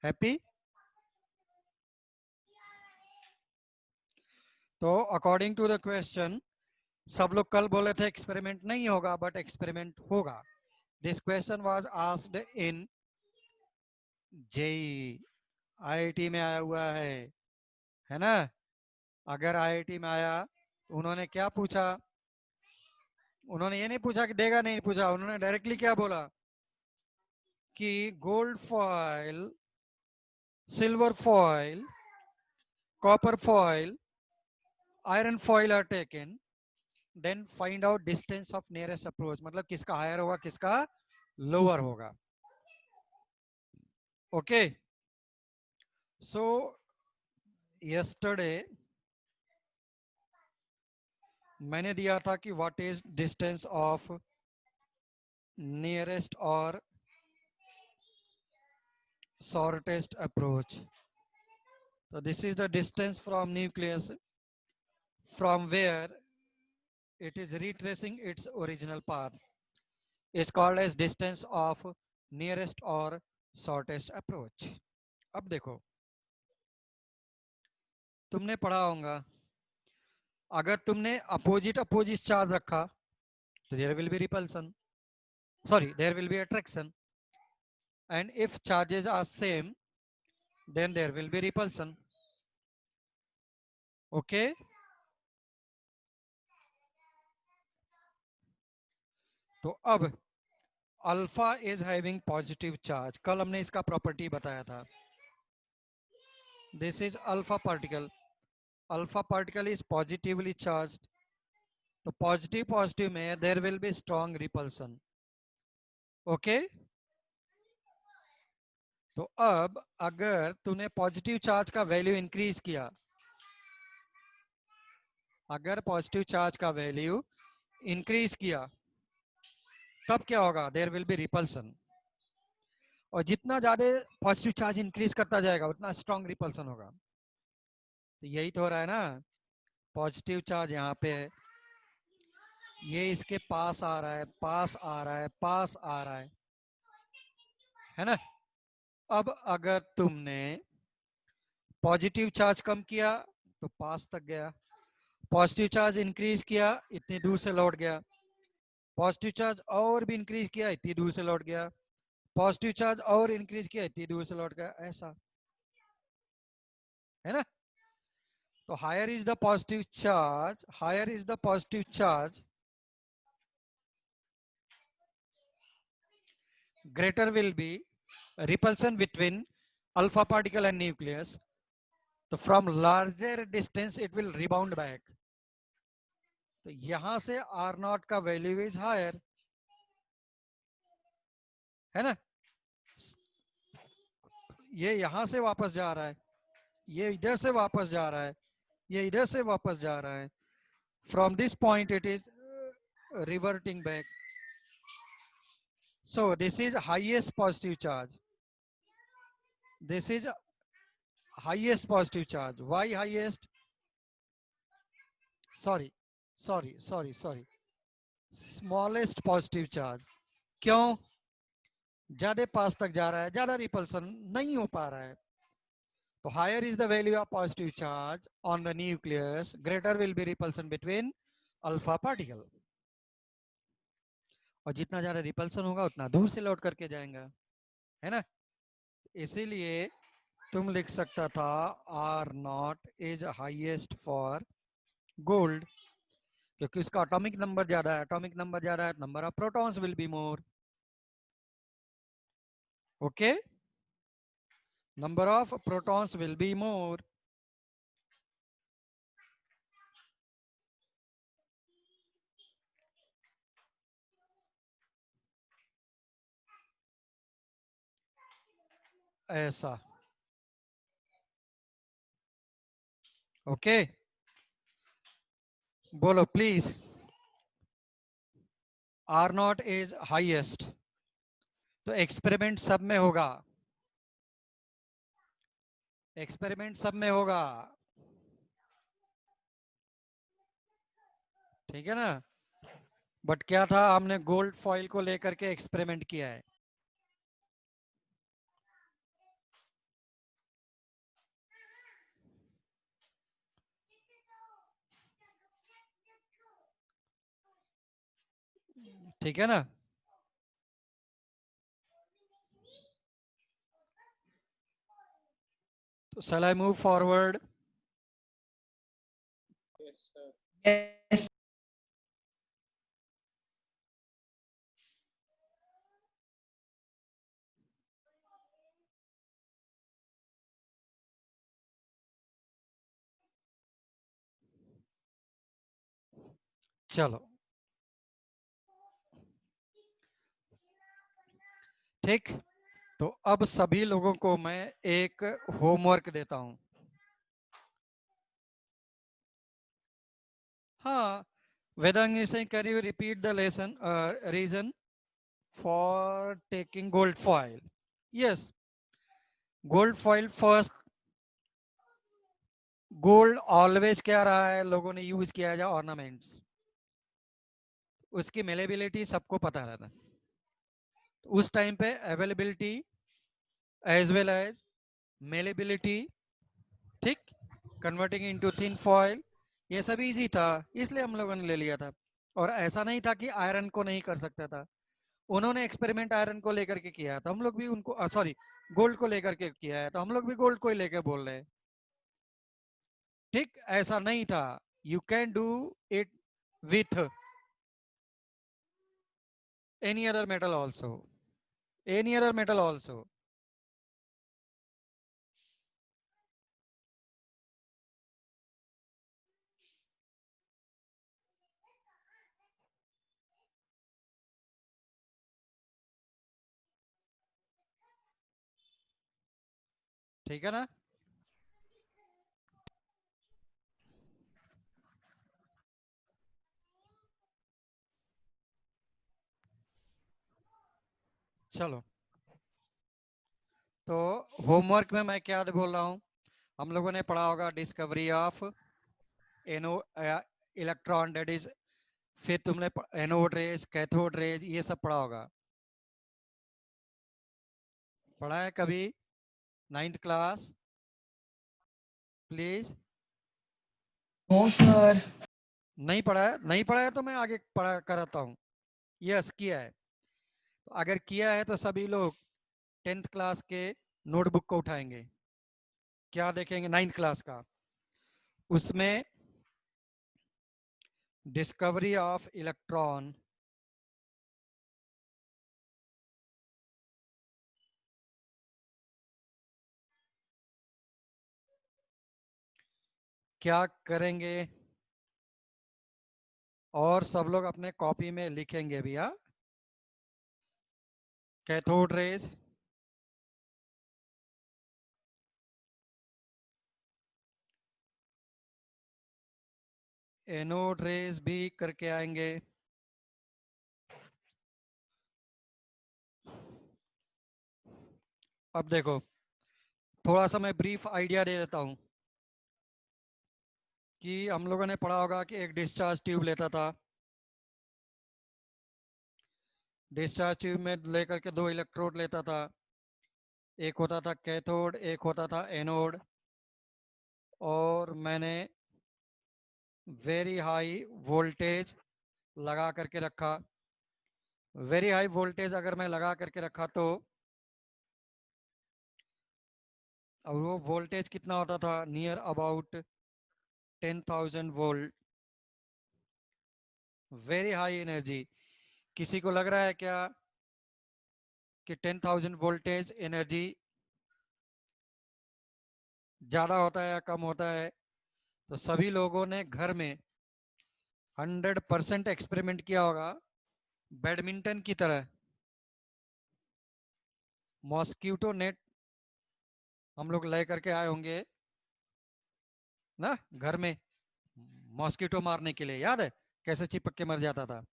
Happy? तो according to the question, सब लोग कल बोले थे एक्सपेरिमेंट नहीं होगा, बट एक्सपेरिमेंट होगा. This question was asked in JEE. IIT में आया हुआ है ना? अगर आईआईटी में आया, उन्होंने क्या पूछा? उन्होंने ये नहीं पूछा कि देगा, नहीं पूछा. उन्होंने डायरेक्टली क्या बोला कि gold foil, silver foil, copper foil, iron foil are taken, then find out distance of nearest approach. मतलब किसका हायर होगा, किसका लोअर होगा. ओके. सो यस्टरडे मैंने दिया था कि what is distance of nearest और shortest approach. So this is the distance from nucleus from where it is retracing its original path. Is called as distance of nearest or shortest approach. अब देखो, तुमने पढ़ा होगा, अगर तुमने opposite opposite charge रखा तो there will be repulsion, sorry there will be attraction, and if charges are same then there will be repulsion. Okay. तो अब alpha is having positive charge. कल हमने इसका प्रॉपर्टी बताया था. This is alpha particle. Alpha particle is positively charged. तो positive positive में there will be strong repulsion. Okay. तो अब अगर तूने पॉजिटिव चार्ज का वैल्यू इंक्रीज किया, अगर पॉजिटिव चार्ज का वैल्यू इंक्रीज किया, तब क्या होगा? There will be repulsion. और जितना ज्यादा पॉजिटिव चार्ज इंक्रीज करता जाएगा उतना स्ट्रॉन्ग रिपल्सन होगा. तो यही तो हो रहा है ना. पॉजिटिव चार्ज यहाँ पे है, ये इसके पास आ रहा है, पास आ रहा है, पास आ रहा है ना? अब अगर तुमने पॉजिटिव चार्ज कम किया तो पास तक गया, पॉजिटिव चार्ज इंक्रीज किया इतनी दूर से लौट गया, पॉजिटिव चार्ज और भी इंक्रीज किया इतनी दूर से लौट गया, पॉजिटिव चार्ज और इंक्रीज किया इतनी दूर से लौट गया. ऐसा है ना? तो higher is the positive charge, higher is the positive charge, greater will be repulsion between alpha particle and nucleus. तो from larger distance it will rebound back. तो यहां से R नॉट का वैल्यू इज हायर, है ना? ये यहां से वापस जा रहा है, ये इधर से वापस जा रहा है, ये इधर से वापस जा रहा है. From this point it is reverting back. So this is highest positive charge. This is highest positive charge. Why highest? Sorry, sorry. Smallest positive charge. क्यों? ज्यादा पास तक जा रहा है, ज्यादा रिपल्सन नहीं हो पा रहा है. तो higher is the value of positive charge on the nucleus, greater will be repulsion between alpha particle. और जितना ज्यादा रिपल्सन होगा उतना दूर से लौट करके जाएगा, है ना? इसीलिए तुम लिख सकता था r naught is highest for gold, क्योंकि उसका एटॉमिक नंबर ज्यादा है. एटॉमिक नंबर ज्यादा है, number of protons will be more. Okay, number of protons will be more. ऐसा. ओके, बोलो please. R naught is highest. तो एक्सपेरिमेंट सब में होगा, एक्सपेरिमेंट सब में होगा, ठीक है ना? बट क्या था, हमने गोल्ड फॉइल को लेकर के एक्सपेरिमेंट किया है. ठीक है ना? तो shall I move forward? Yes. चलो ठीक। तो अब सभी लोगों को मैं एक होमवर्क देता हूं। हाँ, Vedang is saying, can you repeat the lesson reason for taking gold foil? Yes, gold foil first। Gold always क्या रहा है, लोगों ने यूज किया है ऑर्नामेंट्स। उसकी मेलेबिलिटी सबको पता रहता है। तो उस टाइम पे availability as well as malleability, ठीक, कन्वर्टिंग इनटू थिन फॉयल, ये सब इजी था, इसलिए हम लोगों ने ले लिया था। और ऐसा नहीं था कि आयरन को नहीं कर सकता था। उन्होंने एक्सपेरिमेंट आयरन को लेकर के किया है, तो हम लोग भी उनको सॉरी गोल्ड को लेकर के किया है, तो हम लोग भी गोल्ड को ही लेकर बोल रहे हैं। ठीक, ऐसा नहीं था। You can do it with any other metal also, any other metal also। ठीक है ना? चलो, तो होमवर्क में मैं क्या बोल रहा हूँ, हम लोगों ने पढ़ा होगा discovery of an electron, that is, फिर तुमने एनोड रेज, कैथोड रेज, ये सब पढ़ा होगा। पढ़ा है कभी? Ninth class, please. No, sir. नहीं पढ़ा है? नहीं पढ़ा है तो मैं आगे पढ़ा कराता हूँ। यस, किया है। तो अगर किया है तो सभी लोग टेंथ क्लास के नोटबुक को उठाएंगे। क्या देखेंगे? नाइन्थ क्लास का। उसमें डिस्कवरी ऑफ इलेक्ट्रॉन, क्या करेंगे, और सब लोग अपने कॉपी में लिखेंगे भी। हाँ, कैथोड रेज, एनोड रेज भी करके आएंगे। अब देखो, थोड़ा सा मैं ब्रीफ आइडिया दे देता हूँ कि हम लोगों ने पढ़ा होगा कि एक डिस्चार्ज ट्यूब लेता था। डिस्चार्ज ट्यूब में लेकर के दो इलेक्ट्रोड लेता था, एक होता था कैथोड, एक होता था एनोड। और मैंने वेरी हाई वोल्टेज लगा करके रखा। वेरी हाई वोल्टेज अगर मैं लगा करके रखा तो, और वो वोल्टेज कितना होता था, near about 10,000 volt, very high energy. किसी को लग रहा है क्या कि 10,000 वोल्टेज एनर्जी ज़्यादा होता है या कम होता है? तो सभी लोगों ने घर में 100% एक्सपेरिमेंट किया होगा, बैडमिंटन की तरह। मॉस्किटो नेट हम लोग ले करके आए होंगे ना घर में, मॉस्किटो मारने के लिए। याद है कैसे चिपक के मर जाता था?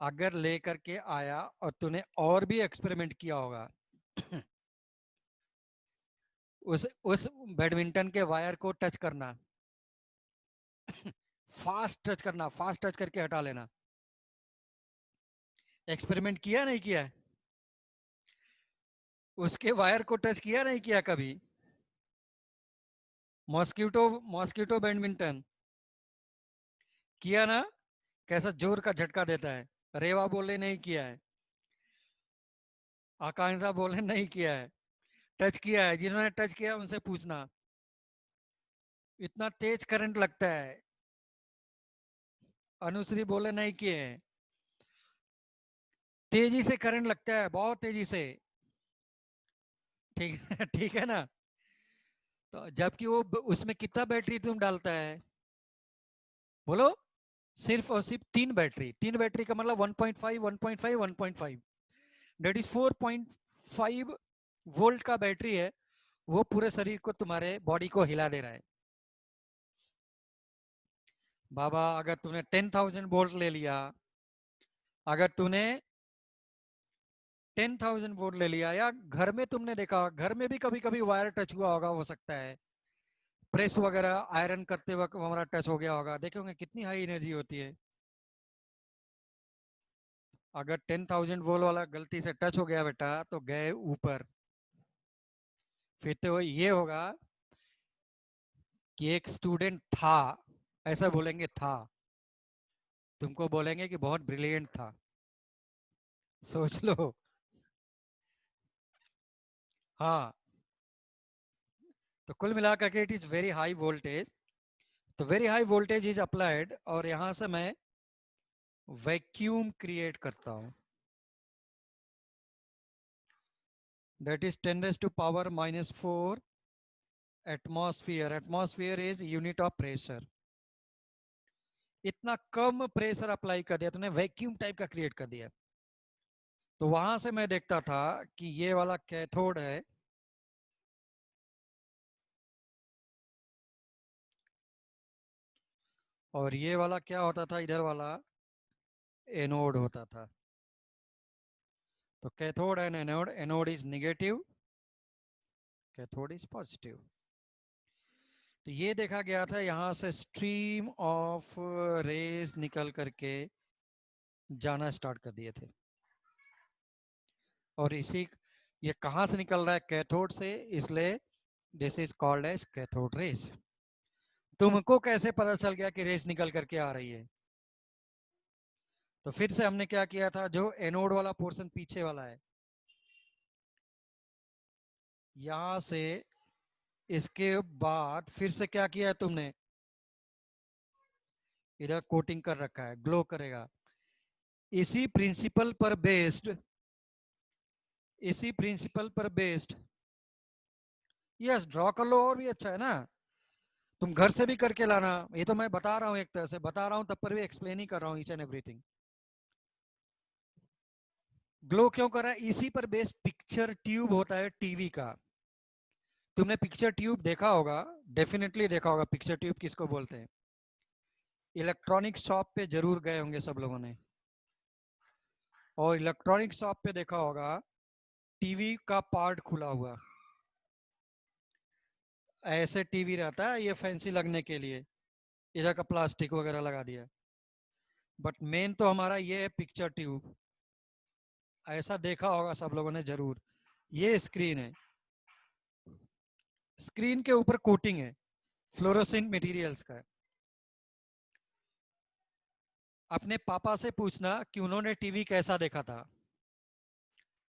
अगर ले करके आया और तूने और भी एक्सपेरिमेंट किया होगा उस बैडमिंटन के वायर को टच करना, फास्ट टच करना, फास्ट टच करके हटा लेना। एक्सपेरिमेंट किया नहीं किया? उसके वायर को टच किया नहीं किया कभी? मॉस्किटो, मॉस्किटो बैडमिंटन किया ना? कैसा जोर का झटका देता है। रेवा बोले नहीं किया है, आकांक्षा बोले नहीं किया है, टच किया है। जिन्होंने टच किया उनसे पूछना, इतना तेज करंट लगता है। अनुश्री बोले नहीं किए हैं। तेजी से करंट लगता है, बहुत तेजी से। ठीक है ठीक है ना। तो जबकि वो उसमें कितना बैटरी तुम डालता है, बोलो। सिर्फ और सिर्फ तीन बैटरी। तीन बैटरी का मतलब 1.5 1.5 1.5, डेट इज 4.5 वोल्ट का बैटरी है। वो पूरे शरीर को, तुम्हारे बॉडी को हिला दे रहा है। बाबा अगर तूने 10,000 वोल्ट ले लिया, अगर तूने 10,000 वोल्ट ले लिया, या घर में तुमने देखा, घर में भी कभी कभी वायर टच हुआ होगा, हो सकता है प्रेस वगैरह आयरन करते वक्त हमारा टच हो गया होगा, देखे होंगे कितनी हाई एनर्जी होती है। अगर 10,000 वोल्ट वाला गलती से टच हो गया बेटा, तो गए ऊपर। फिर तो ये होगा कि एक स्टूडेंट था, ऐसा बोलेंगे था, तुमको बोलेंगे कि बहुत ब्रिलियंट था। सोच लो। हाँ, तो कुल मिलाकर के it is very high voltage. तो very high voltage is applied, और यहां से मैं वैक्यूम क्रिएट करता हूं। That is 10⁻⁻⁴ atmosphere. Atmosphere is unit of pressure. इतना कम प्रेशर अप्लाई कर दिया तूने, वैक्यूम टाइप का क्रिएट कर दिया। तो वहां से मैं देखता था कि ये वाला कैथोड है, और ये वाला क्या होता था, इधर वाला एनोड होता था। तो cathode and anode, anode is negative, cathode is positive. तो ये देखा गया था, यहां से स्ट्रीम ऑफ रेज निकल करके जाना स्टार्ट कर दिए थे। और इसी, ये कहां से निकल रहा है, कैथोड से, इसलिए this is called as cathode rays. तुमको कैसे पता चल गया कि रेस निकल करके आ रही है? तो फिर से हमने क्या किया था, जो एनोड वाला पोर्शन पीछे वाला है, यहां से इसके बाद फिर से क्या किया है तुमने, इधर कोटिंग कर रखा है, ग्लो करेगा। इसी प्रिंसिपल पर बेस्ड, इसी प्रिंसिपल पर बेस्ड, यस ड्रॉ कर लो और भी अच्छा है ना। तुम घर से भी करके लाना, ये तो मैं बता रहा हूँ, एक तरह से बता रहा हूँ, तब पर भी एक्सप्लेन ही कर रहा हूँ ईच एंड एवरीथिंग। ग्लो क्यों कर रहा है, इसी पर बेस्ड पिक्चर ट्यूब होता है टीवी का। तुमने पिक्चर ट्यूब देखा होगा, डेफिनेटली देखा होगा। पिक्चर ट्यूब किसको बोलते हैं? इलेक्ट्रॉनिक शॉप पे जरूर गए होंगे सब लोगों ने, और इलेक्ट्रॉनिक शॉप पे देखा होगा टीवी का पार्ट खुला हुआ, ऐसे टीवी रहता है, ये फैंसी लगने के लिए इधर का प्लास्टिक वगैरह लगा दिया। बट मेन तो हमारा ये है पिक्चर ट्यूब, ऐसा देखा होगा सब लोगों ने जरूर। ये स्क्रीन है, स्क्रीन के ऊपर कोटिंग है फ्लोरोसेंट मटेरियल्स का। अपने पापा से पूछना कि उन्होंने टीवी कैसा देखा था।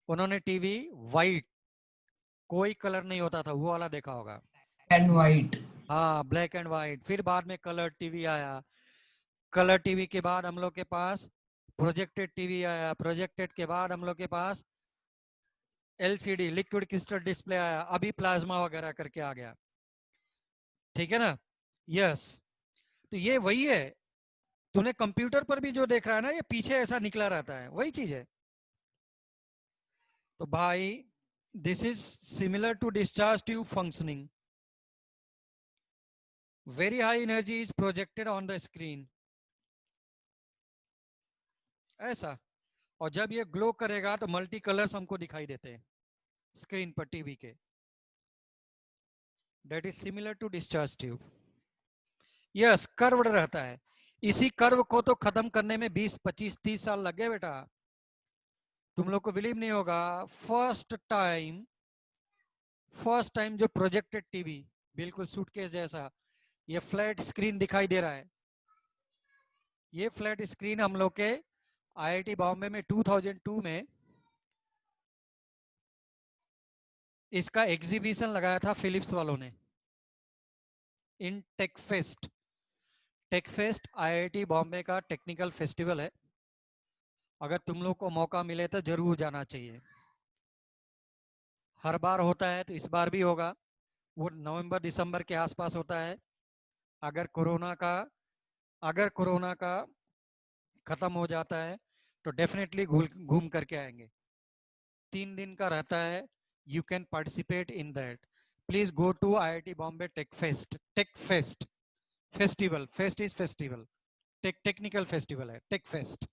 उन्होंने टीवी वाइट, कोई कलर नहीं होता था, वो वाला देखा होगा। and white. हाँ, ब्लैक एंड व्हाइट। फिर बाद में कलर टीवी आया, कलर टीवी के बाद हम लोग के पास प्रोजेक्टेड टीवी आया, प्रोजेक्टेड के बाद हम लोग के पास एलसीडी, लिक्विड क्रिस्टल डिस्प्ले आया, अभी प्लाज्मा वगैरह करके आ गया। ठीक है ना। यस। तो ये वही है, तूने कंप्यूटर पर भी जो देख रहा है ना, ये पीछे ऐसा निकला रहता है, वही चीज है। तो भाई, this is similar to discharge tube functioning. Very high energy is projected on the screen, ऐसा। और जब ये ग्लो करेगा तो मल्टी कलर्स हमको दिखाई देते हैं स्क्रीन पर टीवी के। That is similar to discharge tube. Yes, curved रहता है। इसी कर्व को तो खत्म करने में 20 25 30 साल लग गए बेटा। तुम लोग को बिलीव नहीं होगा, फर्स्ट टाइम जो प्रोजेक्टेड टीवी, बिल्कुल सूटकेस जैसा, ये फ्लैट स्क्रीन दिखाई दे रहा है, ये फ्लैट स्क्रीन हम लोग के आईआईटी बॉम्बे में 2002 में इसका एग्जीबिशन लगाया था फिलिप्स वालों ने इन टेकफेस्ट। टेकफेस्ट आईआईटी बॉम्बे का टेक्निकल फेस्टिवल है, अगर तुम लोग को मौका मिले तो जरूर जाना चाहिए। हर बार होता है तो इस बार भी होगा। वो नवंबर दिसंबर के आसपास होता है। अगर कोरोना का अगर कोरोना का खत्म हो जाता है तो डेफिनेटली घूम करके आएंगे। 3 दिन का रहता है। You can participate in that. Please go to IIT Bombay tech fest festival. Fest is festival, technical festival है टेक फेस्ट।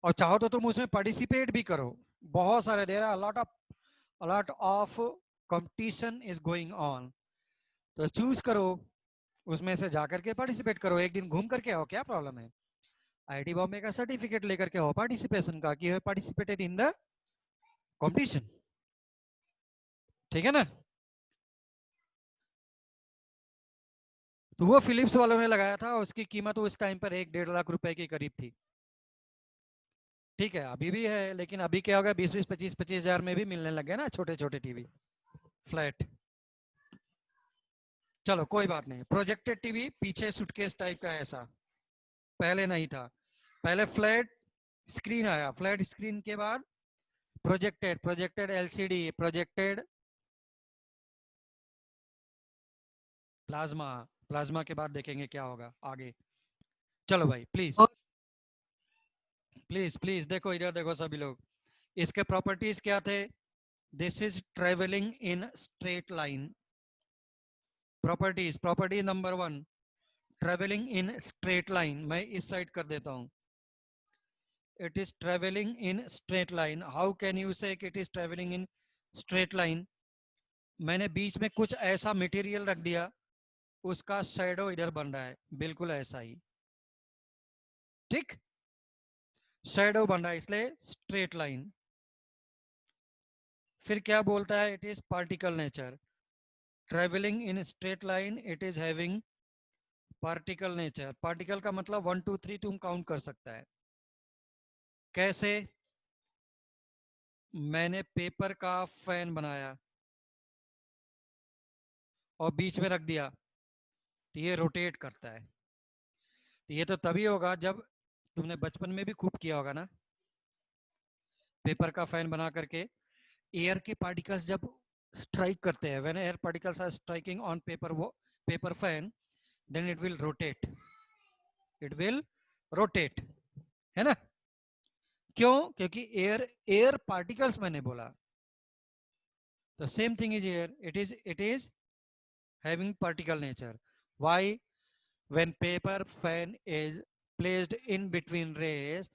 और चाहो तो तुम उसमें पार्टिसिपेट भी करो। बहुत सारे there are lot of competition is going on. तो चूज करो, उसमें से जाकर के पार्टिसिपेट करो। एक दिन घूम करके आओ, क्या प्रॉब्लम है। आईआईटी बॉम्बे का सर्टिफिकेट लेकर के आओ पार्टिसिपेशन का, कि पार्टिसिपेटेड इन द कंपटीशन। ठीक है ना। तो वो फिलिप्स वालों ने लगाया था, उसकी कीमत उस टाइम पर 1-1.5 लाख रुपए के करीब थी। ठीक है, अभी भी है, लेकिन अभी क्या होगा, 20-20, 25-25 हजार में भी मिलने लग गए ना छोटे छोटे टीवी फ्लैट। चलो कोई बात नहीं। प्रोजेक्टेड टीवी पीछे सुटकेस टाइप का ऐसा पहले नहीं था। पहले फ्लैट स्क्रीन आया, फ्लैट स्क्रीन के बाद projected LCD, projected plasma. Plasma के बाद देखेंगे क्या होगा आगे। चलो भाई, प्लीज प्लीज प्लीज देखो, इधर देखो सभी लोग। इसके प्रॉपर्टीज क्या थे। This is travelling in straight line. Properties number 1, travelling in straight line. मैं इस साइड कर देता हूं। It is travelling in straight line. How can you say it is travelling in straight line. मैंने बीच में कुछ ऐसा मटेरियल रख दिया, उसका शैडो इधर बन रहा है, बिल्कुल ऐसा ही। ठीक, शैडो बन रहा है, इसलिए स्ट्रेट लाइन। फिर क्या बोलता है, it is particle nature. Travelling in straight line, it is having particle nature. Particle का मतलब 1 2 3 तुम काउंट कर सकता है। कैसे। मैंने पेपर का फैन बनाया और बीच में रख दिया, तो ये रोटेट करता है। तो ये तो तभी होगा जब तुमने बचपन में भी खूब किया होगा ना, पेपर का फैन बना करके। एयर के पार्टिकल्स जब स्ट्राइक करते हैं, when air particles are striking on paper fan, then it will rotate, है ना। क्यों, क्योंकि एयर पार्टिकल्स मैंने बोला। तो same thing is air, it is having particle nature. Why? When paper fan is placed in between rays,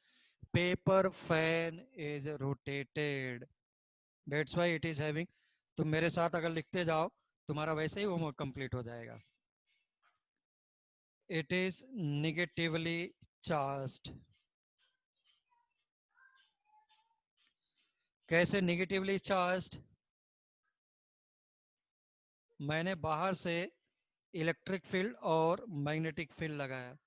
paper fan is rotated. That's why it is having. तुम मेरे साथ अगर लिखते जाओ, तुम्हारा वैसे ही होमवर्क कंप्लीट हो जाएगा। It is negatively charged. कैसे नेगेटिवली चार्ज्ड। मैंने बाहर से इलेक्ट्रिक फील्ड और मैग्नेटिक फील्ड लगाया।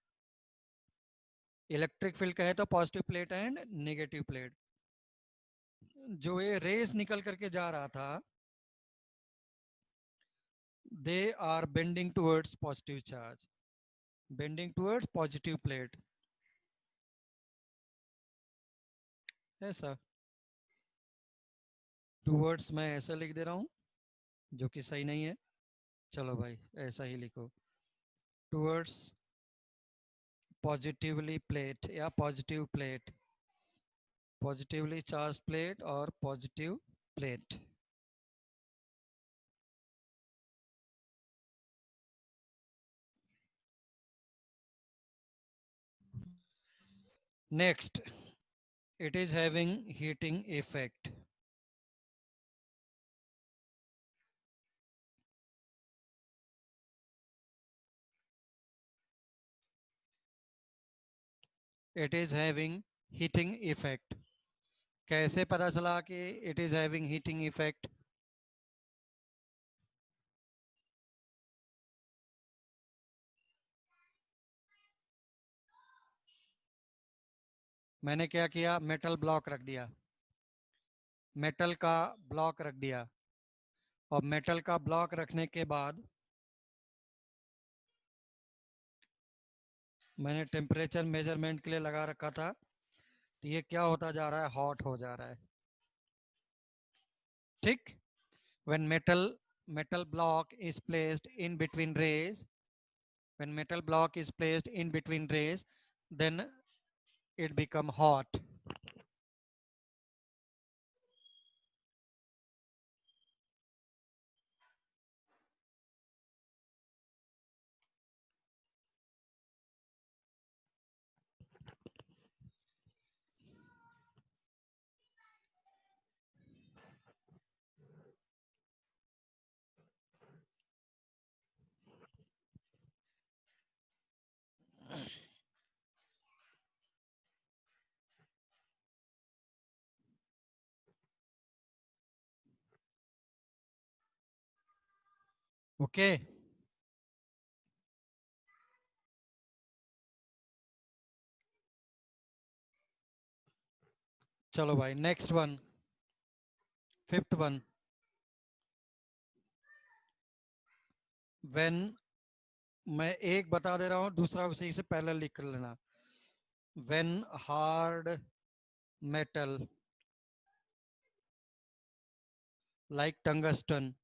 इलेक्ट्रिक फील्ड कहे तो positive plate and negative plate. जो ये रेस निकल करके जा रहा था, they are bending towards positive charge, bending towards positive plate, ऐसा। टुवर्ड्स मैं ऐसा लिख दे रहा हूं, जो कि सही नहीं है। चलो भाई, ऐसा ही लिखो, टुवर्ड्स पॉजिटिवली प्लेट या positive plate, positively charge plate और positive plate. Next, it is having heating effect. It is having heating effect. कैसे पता चला कि it is having heating effect? मैंने क्या किया, मेटल ब्लॉक रख दिया, मेटल का ब्लॉक रख दिया, और मेटल का ब्लॉक रखने के बाद मैंने टेम्परेचर मेजरमेंट के लिए लगा रखा था, तो ये क्या होता जा रहा है, हॉट हो जा रहा है। ठीक, when metal block is placed in between rays, when metal block is placed in between rays, then it become hot. Okay, चलो भाई next one, fifth one, when, मैं एक बता दे रहा हूं, दूसरा उसी से पहले लिख कर लेना। When hard metal like tungsten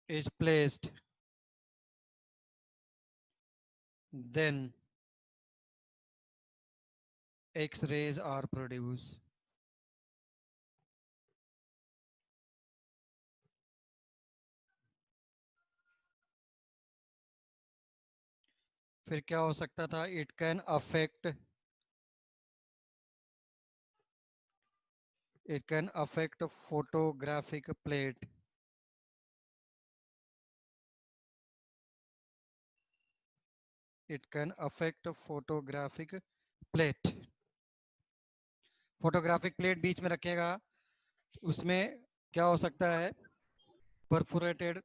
is placed, then X-rays are produced. फिर क्या हो सकता था, it can affect photographic plate, it can affect photographic plate, photographic plate बीच में रखेगा, उसमें क्या हो सकता है, परफोरेटेड,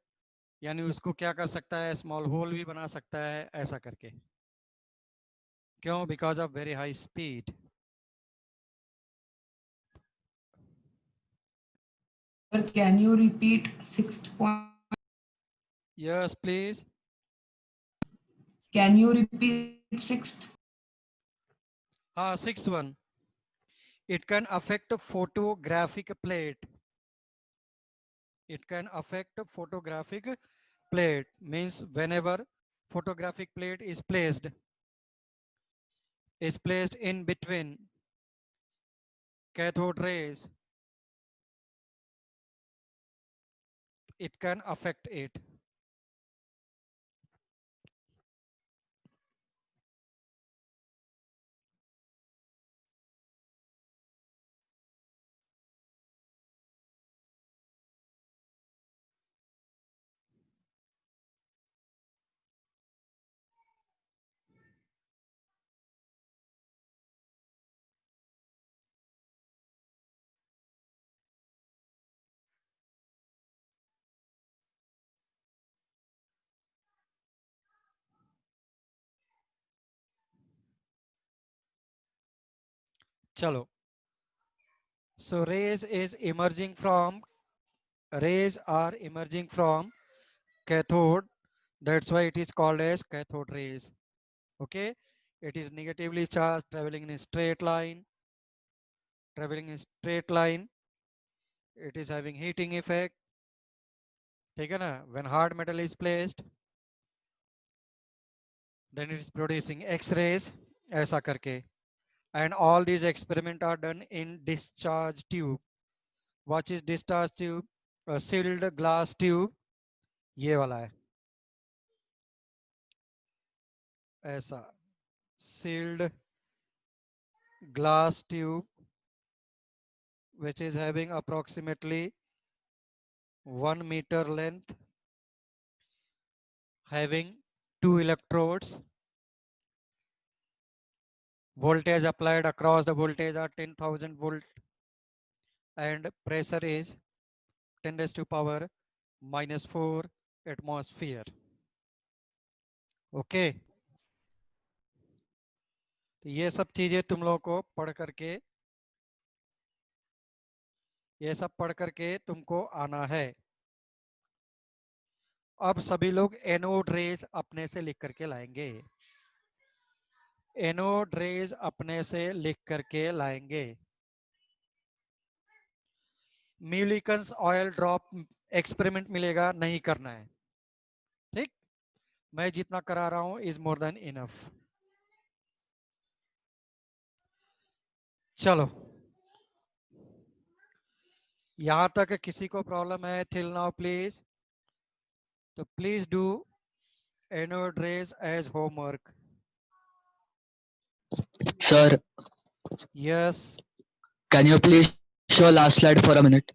यानी उसको क्या कर सकता है, स्मॉल होल भी बना सकता है, ऐसा करके। क्यों, because of very high speed. Can you repeat sixth point? Yes please. Can you repeat sixth? हाँ, six one, it can affect photographic plate, it can affect photographic plate means whenever photographic plate is placed in between cathode rays, it can affect it. चलो, so rays are emerging from cathode, that's why it is called as cathode rays. Okay, it is negatively charged, traveling in a straight line, it is having heating effect, ठीक है ना, when hard metal is placed then it is producing x-rays, ऐसा करके, and all these experiments are done in discharge tube. What is discharge tube? A sealed glass tube, ये वाला है, ऐसा sealed glass tube which is having approximately 1 meter length, having 2 electrodes, voltage applied across the voltage are 10,000 volt, and pressure is 10 raised to power -4 atmosphere. Okay, ये सब चीजें तुम लोगों को पढ़ करके तुमको आना है। अब सभी लोग एनोड रेज अपने से लिख करके लाएंगे। एनोड रेज अपने से लिख करके लाएंगे। म्यूलिकन्स ऑयल ड्रॉप एक्सपेरिमेंट मिलेगा, नहीं करना है। ठीक, मैं जितना करा रहा हूं इज मोर देन इनफ। चलो, यहां तक किसी को प्रॉब्लम है टिल नाउ प्लीज? तो please do anode rays as homework. Sir, यस, can you please show last slide for a minute?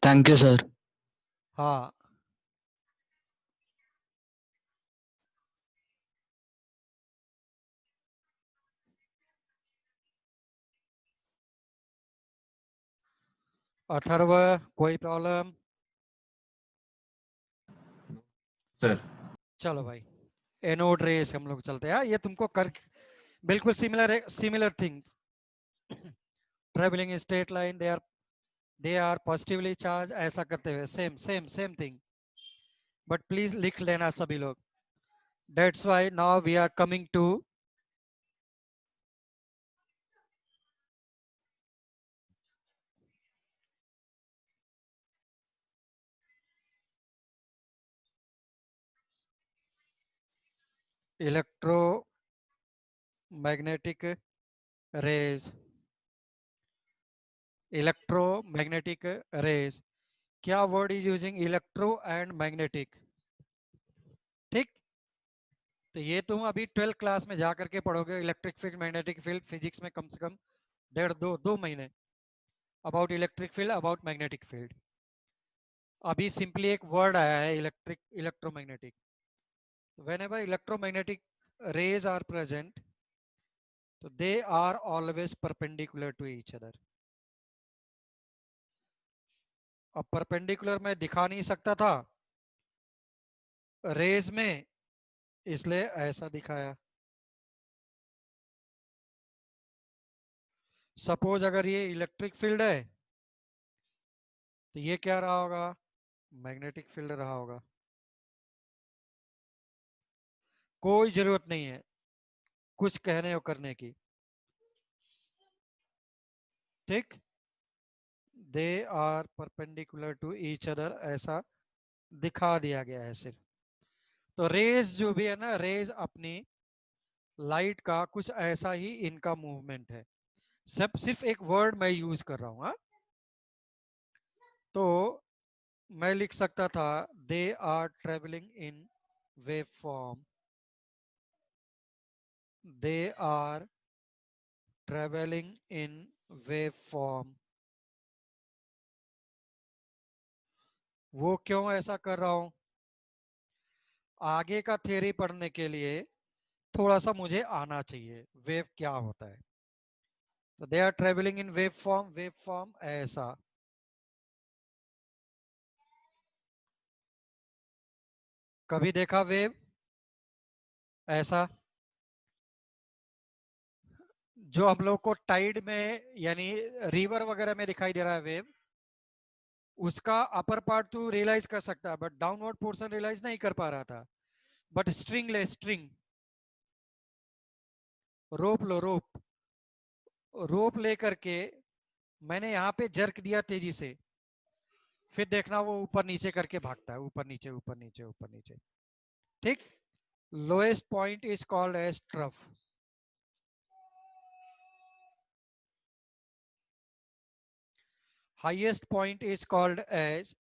Thank you, sir. हाँ, अथर्व कोई प्रॉब्लम? सर चलो भाई, एनोड रेस हम लोग चलते हैं। ये तुमको कर बिल्कुल similar things. Travelling in straight line, they are positively charge, ऐसा करते हुए same same same thing. But please लिख लेना सभी लोग। That's why now we are coming to electromagnetic rays. Electromagnetic rays, क्या word is using? Electro and magnetic. ठीक, तो ये तुम अभी 12th क्लास में जा करके पढ़ोगे। Electric field, magnetic field, physics में कम से कम दो महीने about electric field, about magnetic field. अभी सिंपली एक वर्ड आया है electromagnetic. whenever electromagnetic rays are present, so they are always perpendicular to each other. अब परपेंडिकुलर में दिखा नहीं सकता था रेज में, इसलिए ऐसा दिखाया। सपोज अगर ये इलेक्ट्रिक फील्ड है तो ये क्या रहा होगा? मैग्नेटिक फील्ड रहा होगा। कोई जरूरत नहीं है कुछ कहने और करने की। ठीक, they are perpendicular to each other, ऐसा दिखा दिया गया है सिर्फ। तो रेज जो भी है ना, रेज अपनी लाइट का कुछ ऐसा ही इनका मूवमेंट है। सब सिर्फ एक वर्ड मैं यूज कर रहा हूं। तो मैं लिख सकता था they are travelling in wave form. They are travelling in wave form. वो क्यों ऐसा कर रहा हूं? आगे का थ्योरी पढ़ने के लिए थोड़ा सा मुझे आना चाहिए वेव क्या होता है। तो they are travelling in wave form, wave form ऐसा। कभी देखा वेव ऐसा? जो हम लोग को टाइड में यानी रिवर वगैरह में दिखाई दे रहा है वेव, उसका अपर पार्ट तो रियलाइज कर सकता है बट डाउनवर्ड पोर्शन रियलाइज नहीं कर पा रहा था। बट स्ट्रिंग ले, स्ट्रिंग, रोप लो, रोप ले करके मैंने यहाँ पे जर्क दिया तेजी से, फिर देखना वो ऊपर नीचे करके भागता है, ऊपर नीचे ऊपर नीचे ऊपर नीचे। ठीक, lowest point is called as trough. Highest point is called as,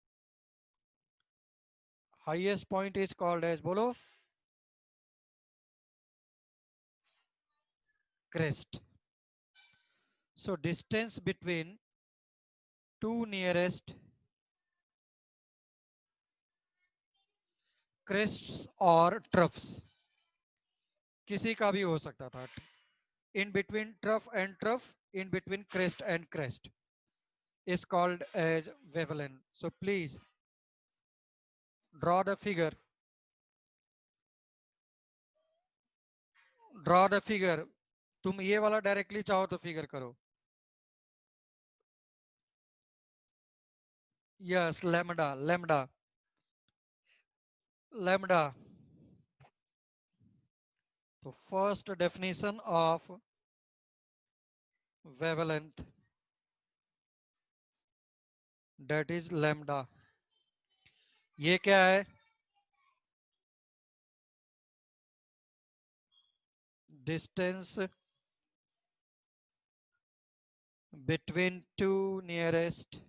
highest point is called as, बोलो, crest. So distance between two nearest crests or troughs, किसी का भी हो सकता था। In between trough and trough, in between crest and crest, is called as wavelength. So please draw the figure. Draw the figure. तुम ये वाला directly चाहो तो फिगर करो. Yes, lambda, lambda, lambda. So first definition of wavelength, that is lambda. ये क्या है? Distance between two nearest,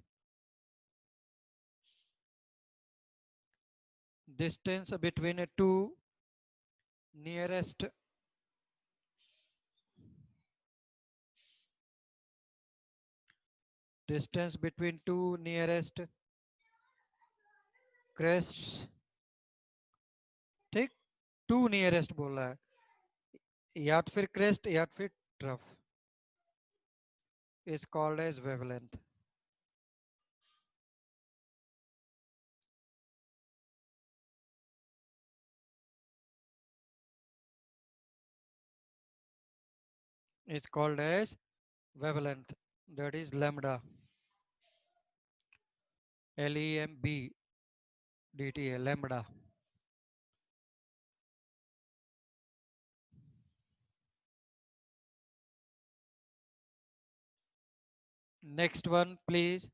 distance between two nearest distance between two nearest crests. ठीक, टू नियरेस्ट बोल रहा है, या तो फिर क्रेस्ट या तो फिर trough, is called as wavelength. Is called as wavelength, that is lambda, LEMBDTA, lambda. Next one please.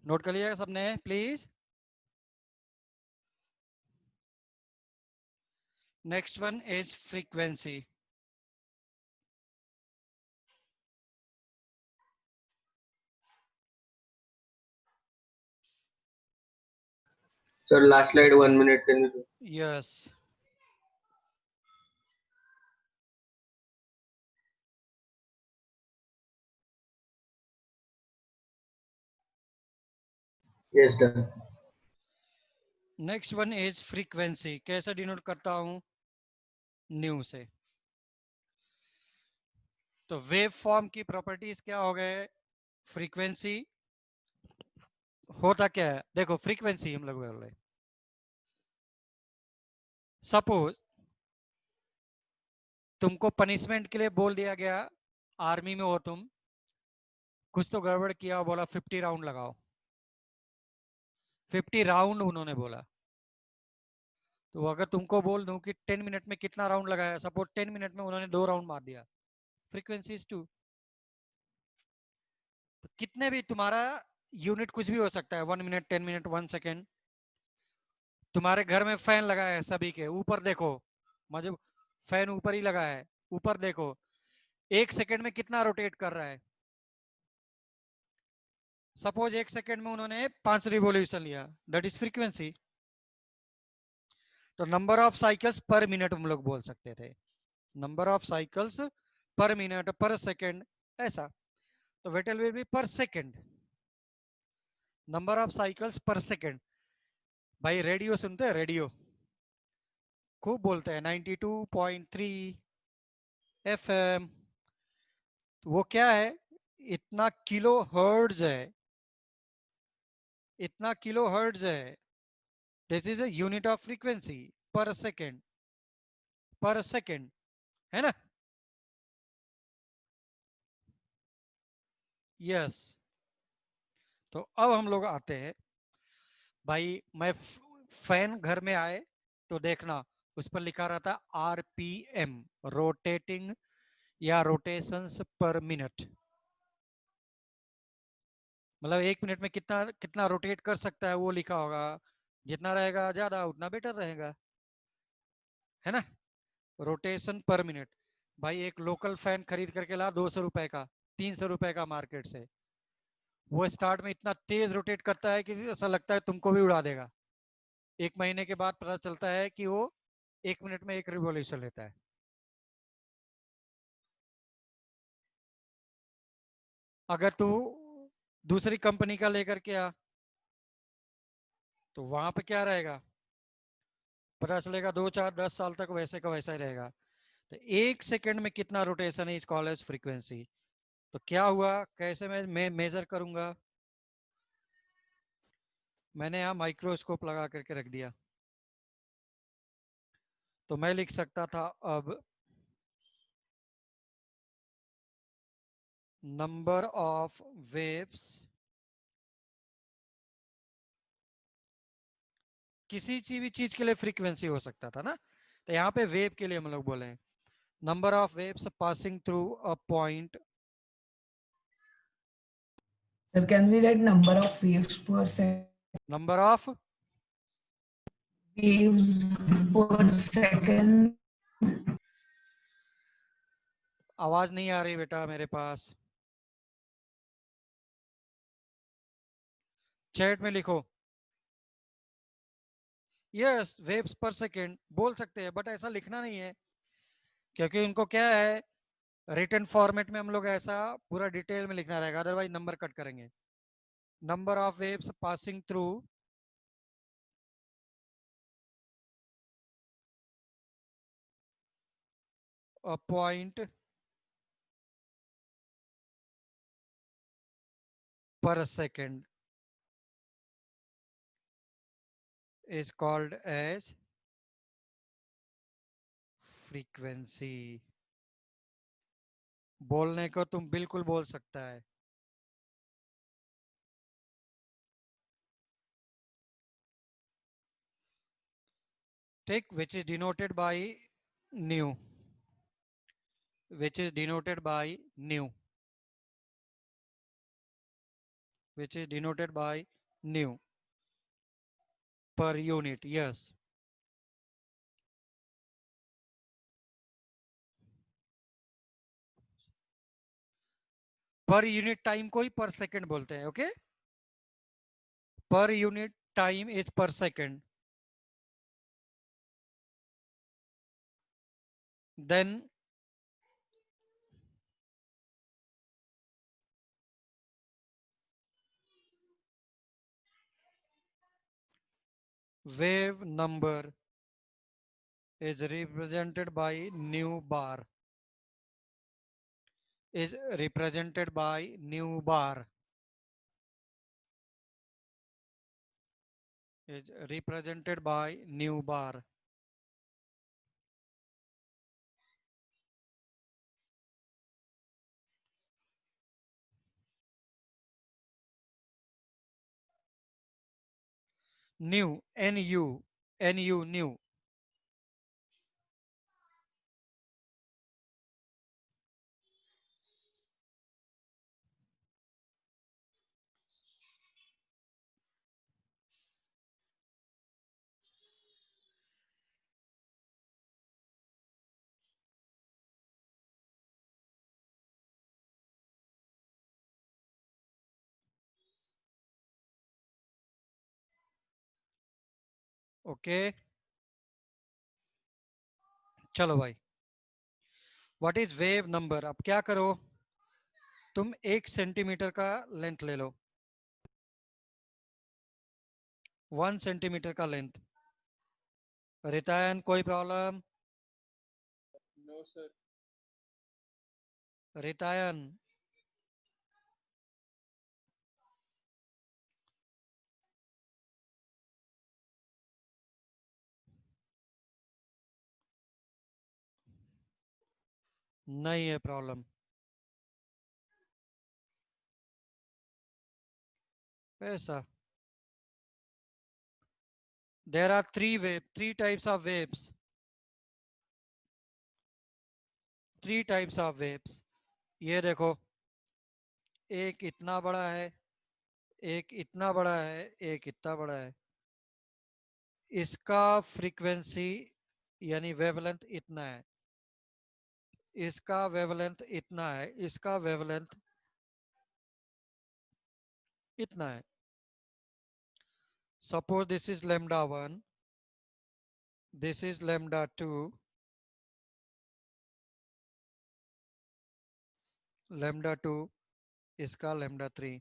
Note कर लिया सबने please. Next one is frequency. Sir, last slide, 1 minute. Can you do? Yes. Yes, done. Next one is frequency. कैसे denote करता हूं? New से. तो wave form की properties क्या हो गए? फ्रीक्वेंसी होता क्या है? देखो फ्रीक्वेंसी हम लोग बोल रहे, सपोज तुमको पनिशमेंट के लिए बोल दिया गया, आर्मी में हो तुम, कुछ तो गड़बड़ किया, बोला 50 राउंड लगाओ. 50 राउंड उन्होंने बोला. तो अगर तुमको बोल दूं कि 10 मिनट में कितना राउंड लगाया, सपोज 10 मिनट में उन्होंने 2 राउंड मार दिया, फ्रीक्वेंसी इज 2. तो कितने भी तुम्हारा यूनिट कुछ भी हो सकता है, 1 मिनट, 10 मिनट, 1 सेकेंड. तुम्हारे घर में फैन लगा है सभी के ऊपर, देखो मतलब फैन ऊपर ही लगा है, ऊपर देखो 1 सेकेंड में कितना रोटेट कर रहा है. सपोज 1 सेकेंड में उन्होंने 5 रिवोल्यूशन लिया, दैट इज फ्रीक्वेंसी. तो नंबर ऑफ साइकिल्स पर मिनट हम लोग बोल सकते थे, नंबर ऑफ साइकिल्स पर मिनट, पर सेकेंड, ऐसा. तो वेटल विल बी पर सेकेंड, नंबर ऑफ साइकिल्स पर सेकेंड. भाई रेडियो सुनते हैं? रेडियो खूब बोलते हैं, 92.3 FM. वो क्या है? इतना किलो हर्ट्ज है, इतना किलो हर्ट्ज है. This is a unit of frequency, पर सेकेंड, पर सेकेंड, है ना? यस. तो अब हम लोग आते हैं, भाई मैं फैन घर में आए तो देखना उस पर लिखा रहता RPM, रोटेटिंग या रोटेशंस पर मिनट. मतलब 1 मिनट में कितना कितना रोटेट कर सकता है वो लिखा होगा. जितना रहेगा ज्यादा उतना बेटर रहेगा, है ना? रोटेशन पर मिनट। भाई एक लोकल फैन खरीद करके ला 200 रुपए का, 300 रुपए का मार्केट से, वो स्टार्ट में इतना तेज रोटेट करता है कि ऐसा लगता है तुमको भी उड़ा देगा। 1 महीने के बाद पता चलता है कि वो 1 मिनट में 1 रिवॉल्यूशन लेता है। अगर तू दूसरी कंपनी का लेकर के आ तो वहां पे क्या रहेगा, पता चलेगा 2 4 10 साल तक वैसे का वैसा ही रहेगा। तो 1 सेकंड में कितना रोटेशन है इस कॉलेज फ्रीक्वेंसी। तो क्या हुआ, कैसे मैं मेजर करूंगा। मैंने यहाँ माइक्रोस्कोप लगा करके रख दिया, तो मैं लिख सकता था अब नंबर ऑफ वेव्स, किसी भी चीज के लिए फ्रीक्वेंसी हो सकता था ना, तो यहाँ पे वेव के लिए हम लोग बोले number of waves passing through a point. Sir, can we write number of waves per second? Number of Waves per second. आवाज नहीं आ रही बेटा मेरे पास, चैट में लिखो। यस, वेव्स पर सेकेंड बोल सकते हैं, बट ऐसा लिखना नहीं है, क्योंकि उनको क्या है, रिटन फॉर्मेट में हम लोग ऐसा पूरा डिटेल में लिखना रहेगा, अदरवाइज नंबर कट करेंगे। Number of waves passing through a point पर second is called as frequency। बोलने को तुम बिल्कुल बोल सकता है। ठीक, which is denoted by nu, which is denoted by nu, which is denoted by nu per unit। yes, per unit time को ही पर सेकेंड बोलते हैं। Okay, per unit time is per second. Then wave number is represented by nu bar, is represented by nu bar, is represented by nu bar। nu, nu nu। Okay, चलो भाई, what is wave number. अब क्या करो, तुम 1 centimetre का length ले लो, 1 centimetre का लेंथ। रितायन कोई प्रॉब्लम? No sir. रितायन नहीं है प्रॉब्लम ऐसा। There are three types of waves, three types of waves. ये देखो, एक इतना बड़ा है, एक इतना बड़ा है, एक इतना बड़ा है। इसका फ्रीक्वेंसी यानी वेवलेंथ इतना है, इसका वेवलेंथ इतना है, इसका वेवलेंथ इतना है. Suppose this is lambda 1, this is lambda 2, lambda 2, इसका lambda 3.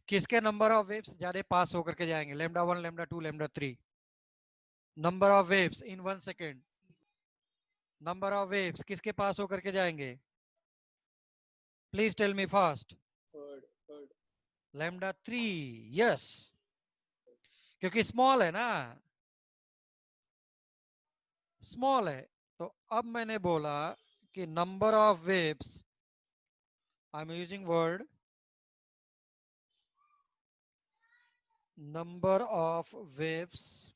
किसके नंबर ऑफ वेव्स ज्यादा पास होकर के जाएंगे? lambda 1, lambda 2, lambda 3. Number of waves in 1 second. Number of waves किसके पास होकर के जाएंगे? Please tell me fast. Third. lambda 3. Yes, क्योंकि स्मॉल है ना, स्मॉल है. तो अब मैंने बोला कि number of waves, I am using word number of waves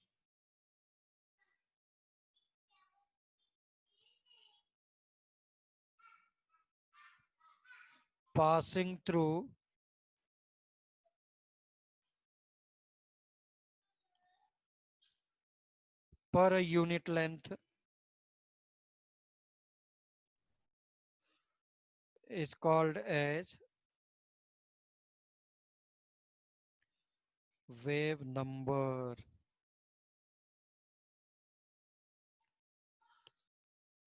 passing through per unit length is called as wave number,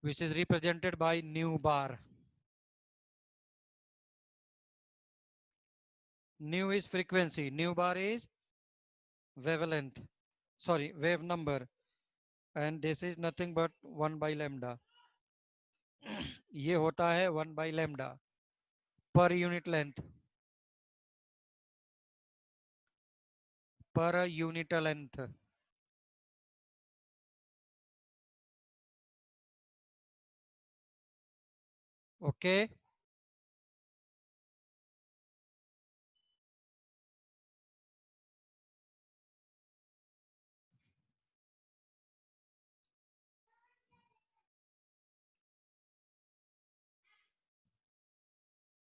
which is represented by nu bar. Nu is frequency, nu bar is wavelength, sorry, wave number, and this is nothing but 1 by lambda. ये होता है 1 by lambda per unit length, per unit length. Okay.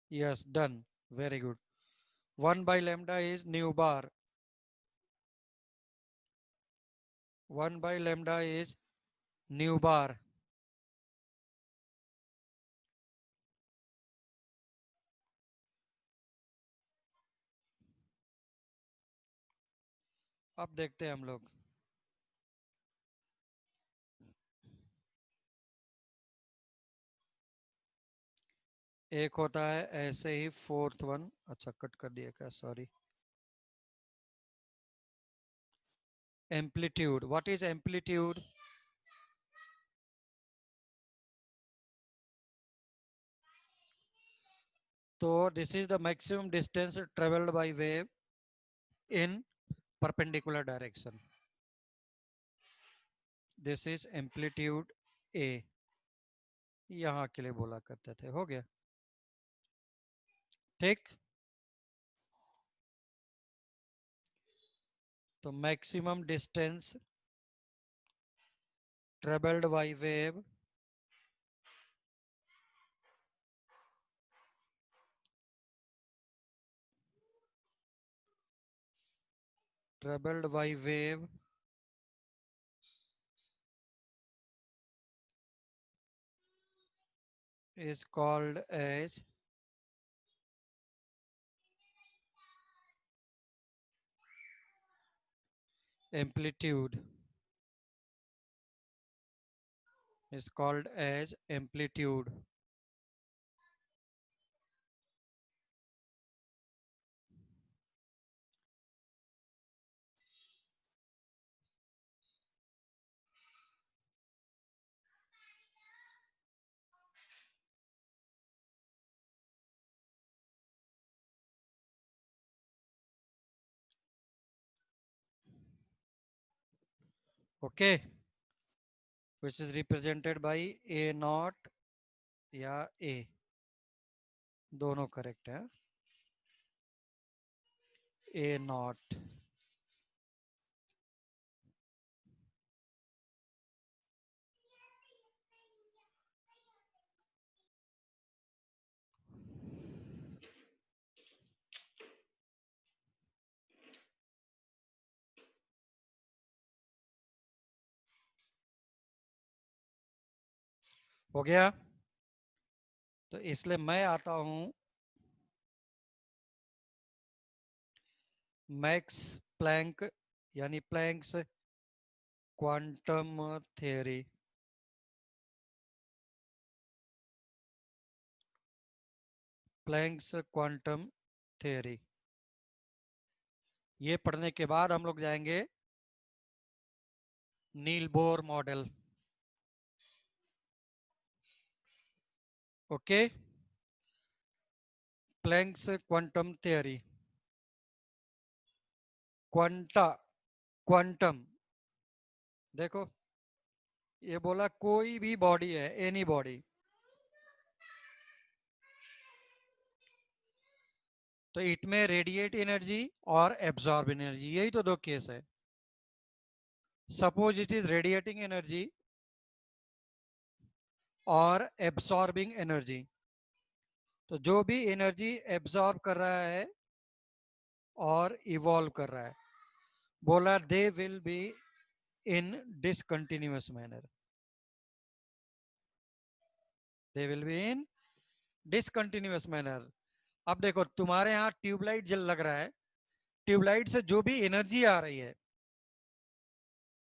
Yes, done. Very good. 1 by lambda is nu bar. 1 by lambda is nu bar. अब देखते हैं हम लोग. एक होता है ऐसे ही फोर्थ वन. अच्छा, कट कर दिया क्या? Sorry. Amplitude. What is amplitude? तो this is the maximum distance travelled by wave in perpendicular direction. This is amplitude A. यहां के लिए बोला करते थे. हो गया. ठीक. तो maximum distance travelled by wave traveled by wave is called as amplitude. Is called as amplitude. Okay, which is represented by a naught या a, दोनों करेक्ट है. a naught. हो गया. तो इसलिए मैं आता हूं मैक्स प्लैंक यानी Planck's quantum theory. Planck's quantum theory, ये पढ़ने के बाद हम लोग जाएंगे Niels Bohr model. Okay, Planck's quantum theory. Quanta, quantum, देखो ये बोला कोई भी बॉडी है, एनी बॉडी, तो इट में रेडिएट एनर्जी और एब्जॉर्ब एनर्जी, यही तो दो केस है। Suppose it is radiating energy और एब्सॉर्बिंग एनर्जी, तो जो भी एनर्जी एब्सॉर्ब कर रहा है और इवॉल्व कर रहा है, बोला they will be in discontinuous manner, they will be in discontinuous manner. अब देखो तुम्हारे यहाँ ट्यूबलाइट जल लग रहा है, ट्यूबलाइट से जो भी एनर्जी आ रही है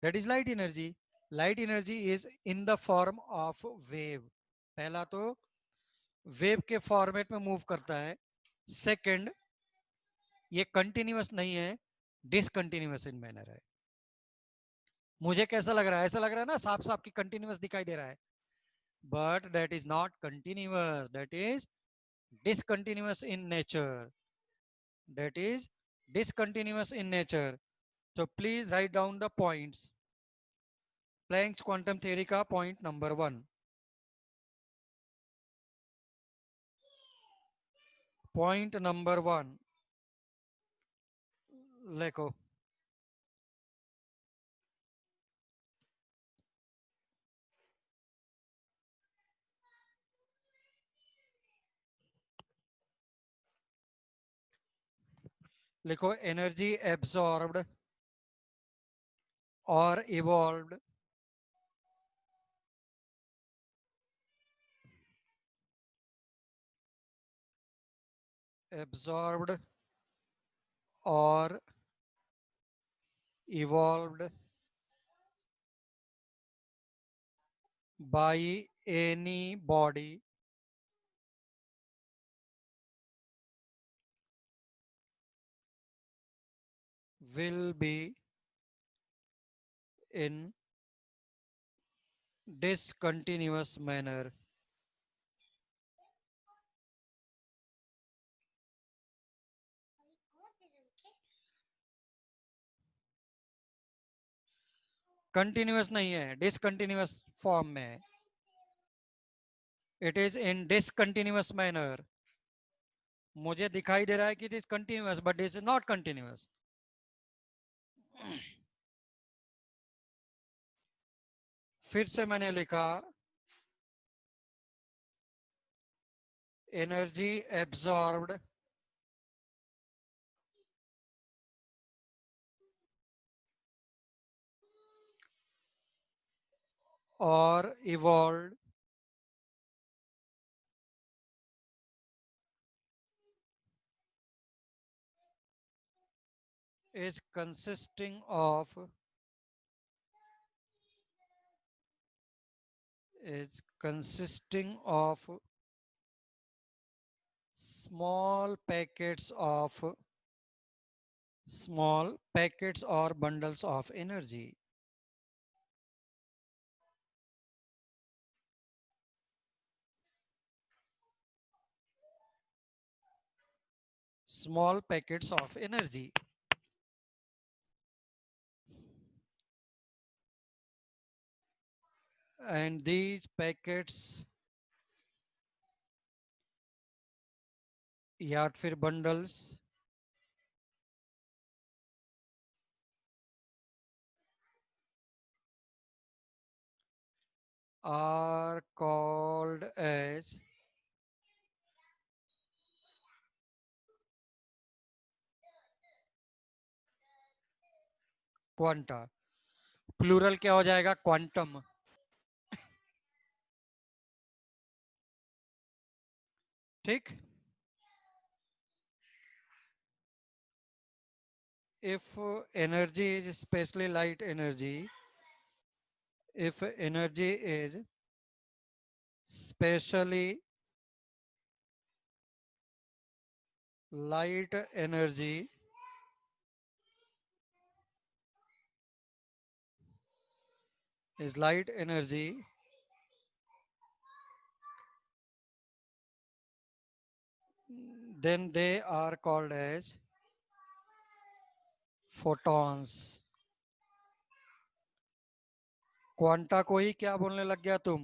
that is light energy. Light energy is in the form of wave. पहला तो वेव के फॉर्मेट में मूव करता है, सेकंड ये कंटिन्यूअस नहीं है, डिसकंटिन्यूअस इन मैनर है। मुझे कैसा लग रहा है, ऐसा लग रहा है ना साफ साफ की कंटिन्यूअस दिखाई दे रहा है, but that is not continuous, that is discontinuous in nature, that is discontinuous in nature. So please write down the points. Planck's quantum theory का point number 1, point number 1 लिखो। लिखो एनर्जी एब्सॉर्ब्ड और evolved absorbed और evolved by any body will be in discontinuous manner. Continuous नहीं है, discontinuous form में है। It is in discontinuous manner. मुझे दिखाई दे रहा है कि it is continuous, but this is not continuous. फिर से मैंने लिखा एनर्जी एब्सॉर्ब्ड और evolved is consisting of small packets or bundles of energy. Small packets of energy. And these packets या फिर bundles are called as quanta. Plural क्या हो जाएगा? क्वांटम। ठीक। if energy is especially light energy, if energy is specially light energy, is light energy, then they are called as photons. Quanta को ही क्या बोलने लग गया तुम?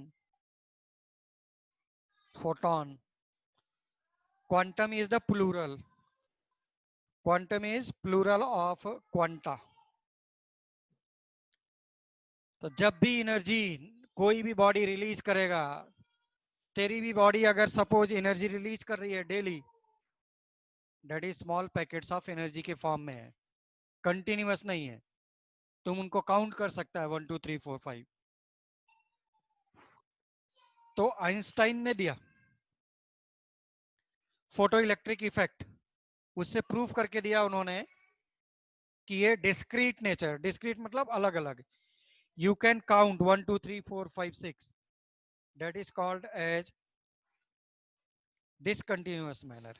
Photon. Quantum is the plural. Quantum is plural of quanta. तो जब भी एनर्जी कोई भी बॉडी रिलीज करेगा, तेरी भी बॉडी अगर सपोज एनर्जी रिलीज कर रही है daily, that is small packets of energy के फॉर्म में है, कंटिन्यूअस नहीं है. तुम उनको काउंट कर सकता है 1 2 3 4 5. तो आइंस्टाइन ने दिया फोटो इलेक्ट्रिक इफेक्ट, उससे प्रूफ करके दिया उन्होंने कि ये डिस्क्रीट नेचर, डिस्क्रीट मतलब अलग अलग, you can count 1 2 3 4 5 6, that is called as discontinuous manner.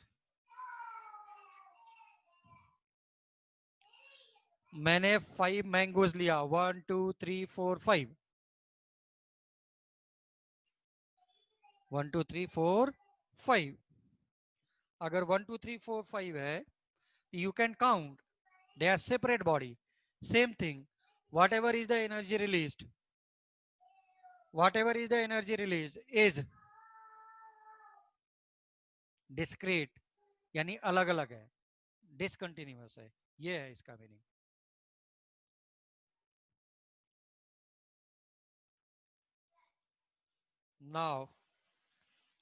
मैंने 5 मैंगोज लिया, 1 2 3 4 5, 1 2 3 4 5. अगर 1 2 3 4 5 है, you can count, they are separate body. Same thing, whatever is the energy released, whatever is the energy release is discrete, यानी अलग अलग है, discontinuous है. ये है इसका मीनिंग. नाउ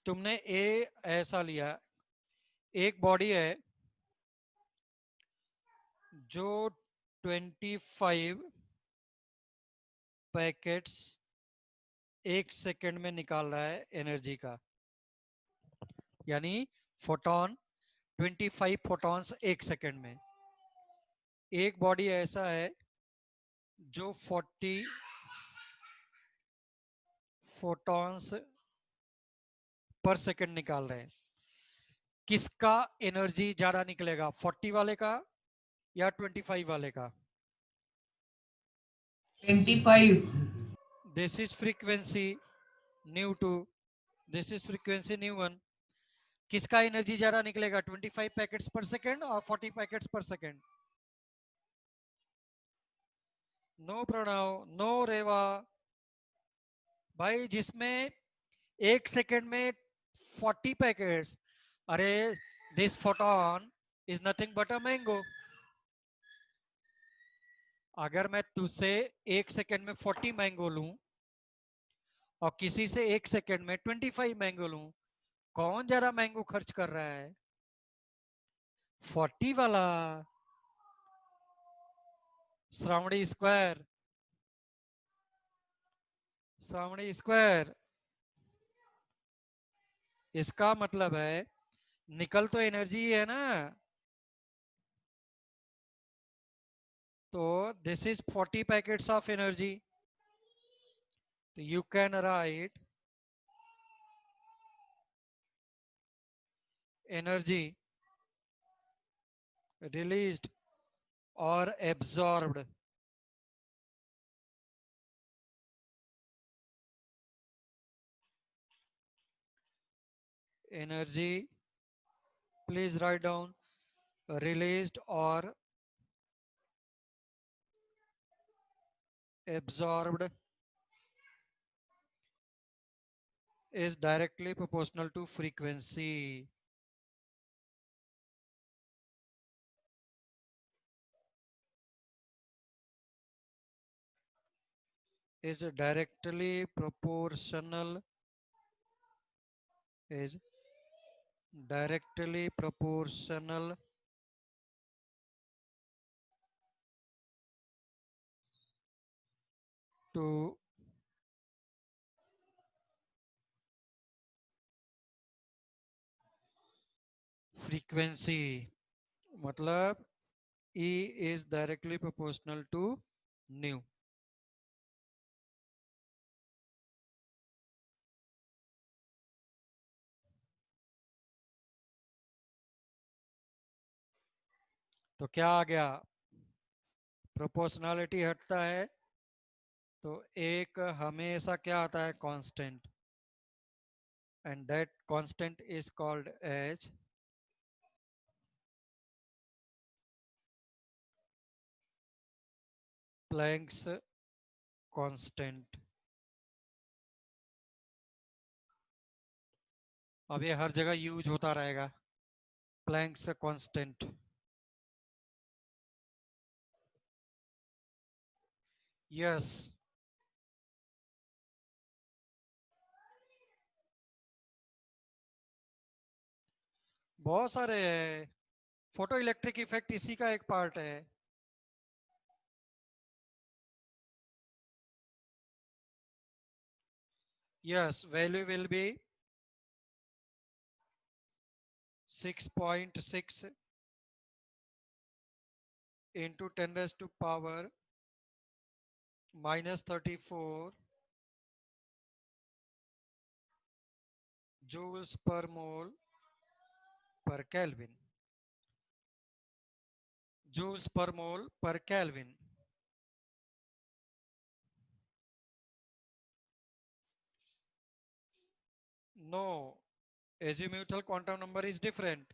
तुमने ए ऐसा लिया, एक बॉडी है जो 25 पैकेट्स एक सेकंड में निकाल रहा है एनर्जी का, यानी फोटोन 25 फोटॉन्स एक सेकंड में. एक बॉडी ऐसा है जो 40 फोटॉन्स पर सेकंड निकाल रहे हैं. किसका एनर्जी ज्यादा निकलेगा, 40 वाले का या 25 वाले का? 25. This is frequency new 2, this is frequency new 1. किसका एनर्जी ज्यादा निकलेगा, 25 पैकेट्स पर सेकंड और 40 पैकेट्स पर सेकंड? नो प्रणव, नो रेवा. भाई जिसमें एक सेकंड में 40 पैकेट्स, अरे this photon is nothing but a mango. अगर मैं तुझसे एक सेकंड में 40 मैंगो लूं और किसी से एक सेकंड में 25 मैंगो लूं, कौन ज्यादा मैंगो खर्च कर रहा है? 40 वाला. Shravani square, Shravani square. इसका मतलब है निकल तो एनर्जी है ना, तो this is 40 packets of energy. तो you can write energy released or absorbed energy, please write down, released or absorbed is directly proportional to frequency. Is directly proportional, is directly proportional to frequency मतलब E is directly proportional to nu. तो क्या आ गया, proportionality हटता है तो एक हमेशा क्या आता है, constant, and that constant is called as Planck's constant. अब ये हर जगह यूज होता रहेगा, प्लैंक्स कांस्टेंट। यस, बहुत सारे हैं, फोटो इलेक्ट्रिक इफेक्ट इसी का एक पार्ट है। Yes, value will be 6.6 into 10 raised to power -34 joules per mole per Kelvin, joules per mole per Kelvin। No, azimuthal quantum number is different.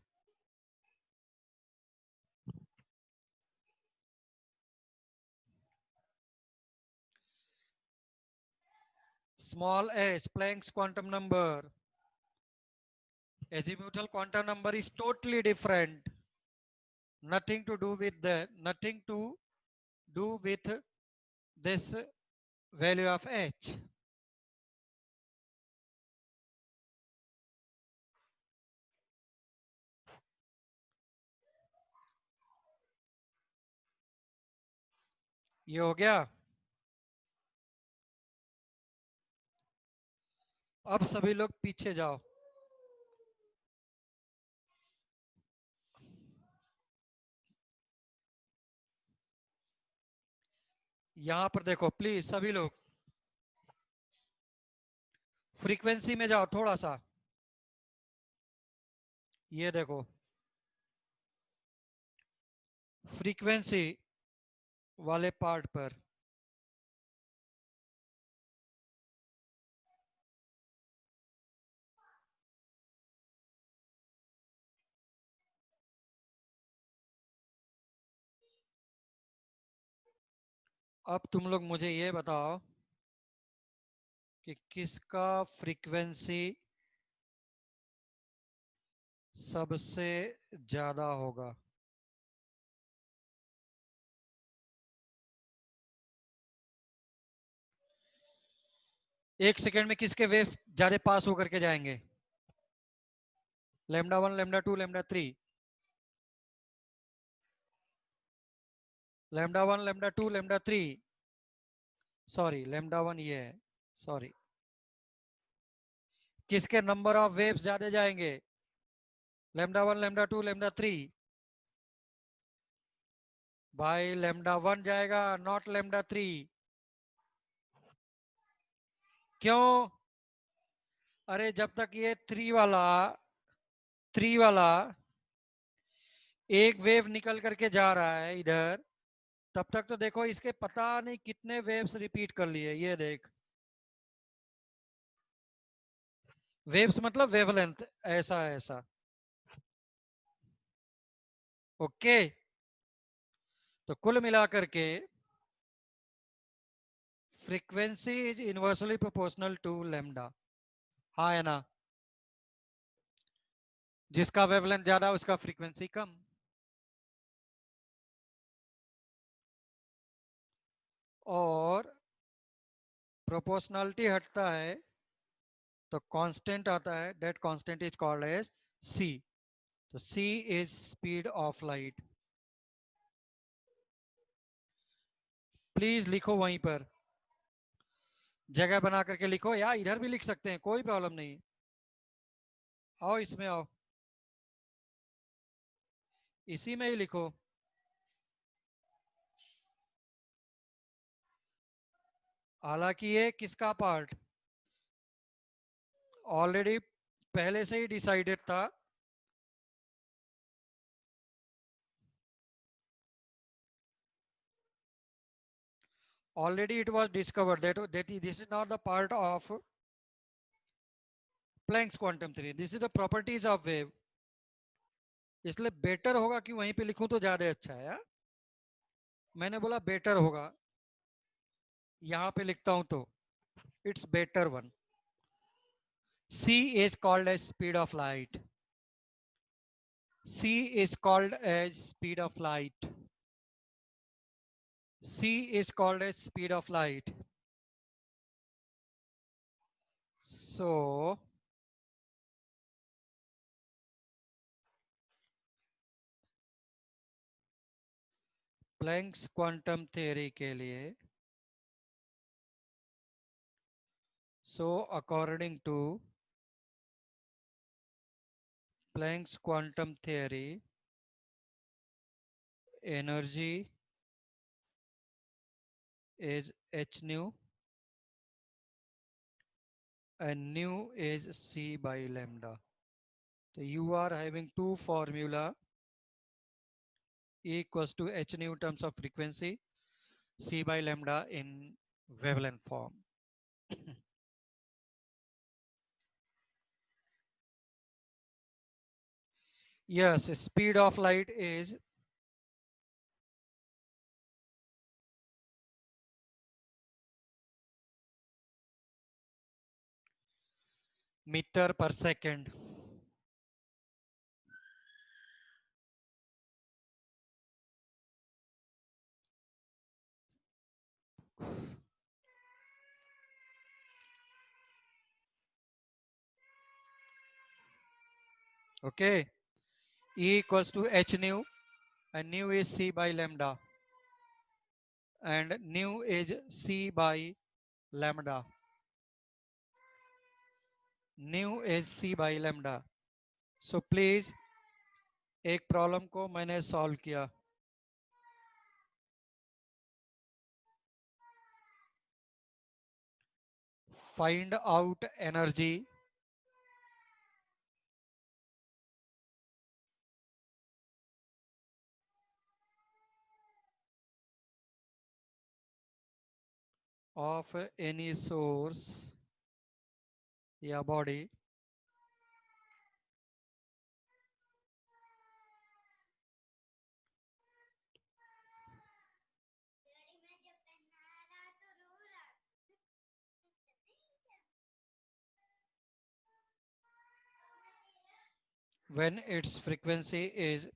Small h, Planck's quantum number. Azimuthal quantum number is totally different. Nothing to do with that, nothing to do with this value of h. ये हो गया। अब सभी लोग पीछे जाओ। यहां पर देखो प्लीज सभी लोग, फ्रीक्वेंसी में जाओ थोड़ा सा। ये देखो फ्रीक्वेंसी वाले पार्ट पर अब तुम लोग मुझे ये बताओ कि किसका फ्रीक्वेंसी सबसे ज्यादा होगा। एक सेकेंड में किसके वेव्स ज्यादा पास होकर के जाएंगे, lambda 1, lambda 2, lambda 3, lambda 1, lambda 2, lambda 3, sorry lambda 1 ये है, सॉरी। किसके नंबर ऑफ वेव्स ज्यादा जाएंगे, लैम्डा 1, लैम्डा 2, लैम्डा 3। भाई लैम्डा 1 जाएगा, नॉट लैम्डा 3। क्यों? अरे जब तक ये 3 वाला एक वेव निकल करके जा रहा है इधर, तब तक तो देखो इसके पता नहीं कितने वेव्स रिपीट कर लिए। ये देख, वेव्स मतलब वेवलेंथ, ऐसा ऐसा। ओके, तो कुल मिलाकर के frequency is inversely proportional to lambda. हाँ है ना, जिसका वेवलेंथ ज्यादा उसका फ्रीक्वेंसी कम। और प्रोपोर्शनलिटी हटता है तो कांस्टेंट आता है, that constant is called as c। तो c इज स्पीड ऑफ लाइट। प्लीज लिखो वहीं पर, जगह बना करके लिखो, या इधर भी लिख सकते हैं, कोई प्रॉब्लम नहीं। आओ इसमें आओ। इसी में ही लिखो। हालांकि ये किसका पार्ट ऑलरेडी पहले से ही डिसाइडेड था। Already it was discovered that this is not the part of Planck's quantum theory. This is the properties of wave. इसलिए बेटर होगा कि वहीं पे लिखूं तो ज्यादा अच्छा है। मैंने बोला बेटर होगा, यहां पे लिखता हूं तो it's better one. C is called as speed of light. C is called as speed of light. C is called as speed of light. So Planck's quantum theory के लिए, so according to Planck's quantum theory, energy is h nu and nu is c by lambda. So you are having two formula, E equals to h nu in terms of frequency, c by lambda in wavelength form. Yes, speed of light is meter per second. Okay, E equals to h nu and nu is c by lambda and nu is c by lambda. Nu is c by lambda. So please एक problem को मैंने solve किया। Find out energy of any source या body when its frequency is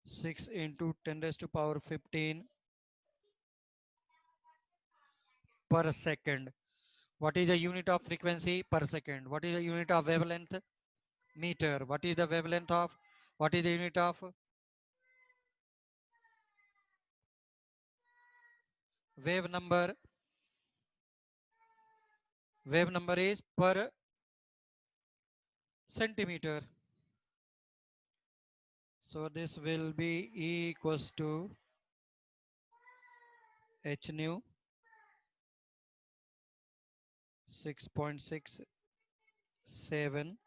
6 into 10 raised to power 15 per second. What is the unit of frequency? Per second. What is the unit of wavelength? Meter. What is the wavelength of? What is the unit of wave number? Wave number is per centimeter. So this will be E equals to h nu 6.67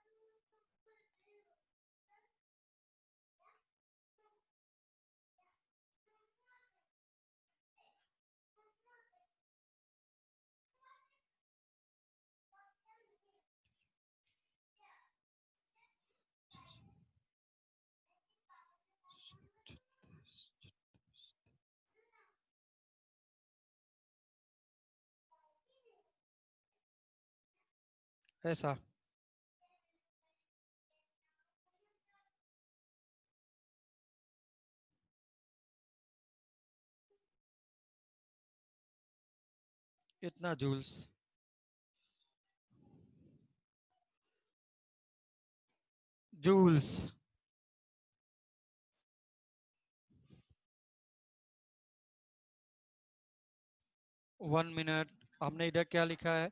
ऐसा। इतना joules. Joules 1 minute. हमने इधर क्या लिखा है?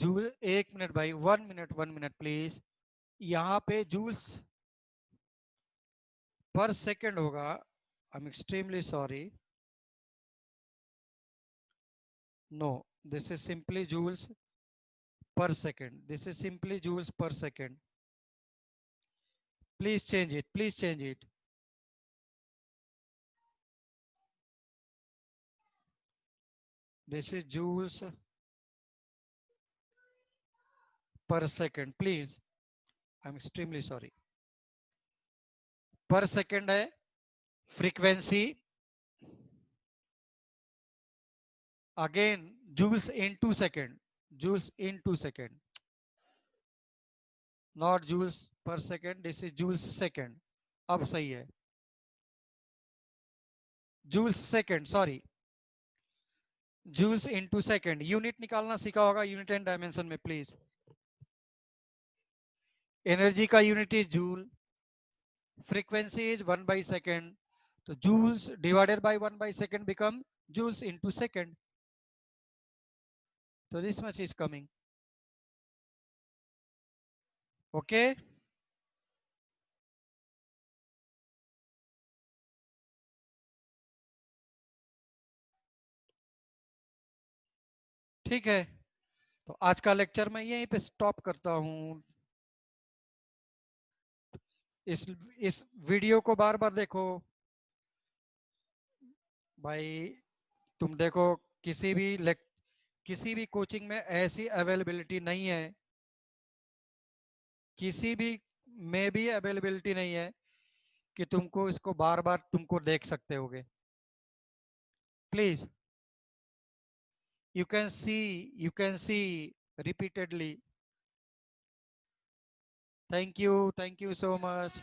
Joule 1 minute भाई, 1 minute 1 minute please. यहाँ पे जूल्स पर सेकेंड होगा. I am extremely sorry. No, this is simply joules per second. This is simply joules per second. Please change it. Please change it. This is joules per second. Please. I'm extremely sorry. Per second है. Frequency. Again, joules into second. Joules into second. Not joules per second. This is joules second. अब सही है. Joules second. Sorry. Joules into second. Unit निकालना सीखा होगा unit and dimension में. Please. Energy का unit is joule. Frequency is 1/second. तो joules divided by 1/second become joules into second. तो this much is coming. Okay. ठीक है. तो आज का लेक्चर मैं यहीं पे स्टॉप करता हूं. इस वीडियो को बार बार देखो भाई. तुम देखो किसी भी कोचिंग में ऐसी अवेलेबिलिटी नहीं है. किसी भी में भी अवेलेबिलिटी नहीं है कि तुमको इसको बार बार तुमको देख सकते होगे. Please. You can see repeatedly. Thank you so much.